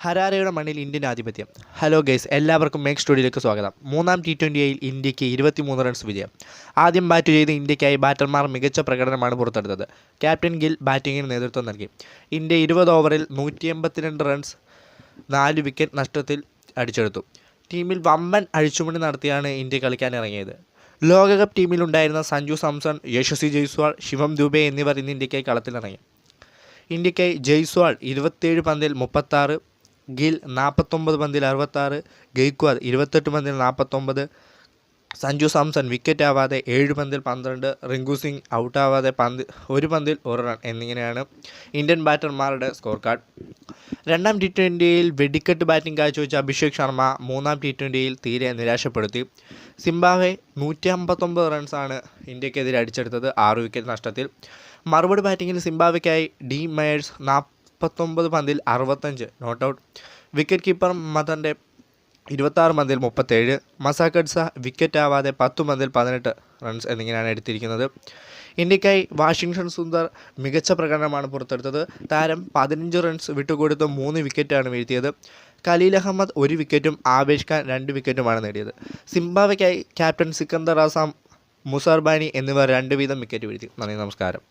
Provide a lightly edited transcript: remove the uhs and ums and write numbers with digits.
ഹരാരയുടെ മണ്ണിൽ ഇന്ത്യൻ ആധിപത്യം. Hello guys, എല്ലാവർക്കും മേക്ക് സ്റ്റുഡിയോയിലേക്ക് സ്വാഗതം. മൂന്നാം T20യിൽ ഇന്ത്യക്ക് 23 റൺസ് വിജയം. ആദ്യം ബാറ്റ് ചെയ്ത് ഇന്ത്യക്കായി ബാറ്റർമാർ മികച്ച പ്രകടനമാണ് പുറത്തെടുത്തത്. ക്യാപ്റ്റൻ ഗിൽ ബാറ്റിങ്ങിന് നേതൃത്വം നൽകി. ഇന്ത്യ 20 ഓവറിൽ 182 റൺസ് 4 വിക്കറ്റ് നഷ്ടത്തിൽ അടിച്ചെടുത്തു. ടീമിൽ വമ്പൻ അഴിച്ചുപണി നടത്തിയാണ് ഇന്ത്യ കളിക്കാനിറങ്ങിയത്. ലോകകപ്പ് ടീമിലുണ്ടായിരുന്ന സഞ്ജു സാംസൺ, യശസ്വി ജയ്സ്വാൾ, ശിവം ദുബെ എന്നിവർ ഇന്ന് ഇന്ത്യക്കായി കളത്തിലിറങ്ങി. ഇന്ത്യക്കായി ജയ്സ്വാൾ 27 പന്തിൽ 36, ഗിൽ 49 പന്തിൽ 66, ഗെയ്ക്വാദ് 28 പന്തിൽ 49, സഞ്ജു സാംസൺ വിക്കറ്റ് ആവാതെ 7 പന്തിൽ 12, റിങ്കു സിംഗ് ഔട്ടാവാതെ 1 പന്തിൽ 1 റൺ എന്നിങ്ങനെയാണ് ഇന്ത്യൻ ബാറ്റർമാരുടെ സ്കോർ കാർഡ്. രണ്ടാം T20യിൽ വെടിക്കെട്ട് ബാറ്റിംഗ് കാഴ്ചവെച്ച അഭിഷേക് ശർമ്മ മൂന്നാം T20യിൽ തീരെ നിരാശപ്പെടുത്തി. സിംബാബ്വെ 159 റൺസാണ് ഇന്ത്യക്കെതിരെ അടിച്ചെടുത്തത്, 6 വിക്കറ്റ് നഷ്ടത്തിൽ. മറുപടി ബാറ്റിങ്ങിൽ സിംബാബ്വെക്കായി ഡി മയേഴ്സ് 49 പന്തിൽ 65 നോട്ട് ഔട്ട്. വിക്കറ്റ് കീപ്പർ മദൻ്റെ 26 പന്തിൽ 37, മസാക്കഡ്സ വിക്കറ്റ് ആവാതെ 10 പന്തിൽ 18 റൺസ് എന്നിങ്ങനെയാണ് എടുത്തിരിക്കുന്നത്. ഇന്ത്യക്കായി വാഷിംഗ്ടൺ സുന്ദർ മികച്ച പ്രകടനമാണ് പുറത്തെടുത്തത്. താരം 15 റൺസ് വിട്ടുകൊടുത്ത് 3 വിക്കറ്റാണ് വീഴ്ത്തിയത്. ഖലീൽ അഹമ്മദ് 1 വിക്കറ്റും ആവേശ് ഖാൻ 2 വിക്കറ്റുമാണ് നേടിയത്. സിംബാബ്വെക്കായി ക്യാപ്റ്റൻ സിക്കന്ദർ അസാം, മുസാർ ബാനി എന്നിവർ 2 വീതം വിക്കറ്റ് വീഴ്ത്തി. നന്ദി, നമസ്കാരം.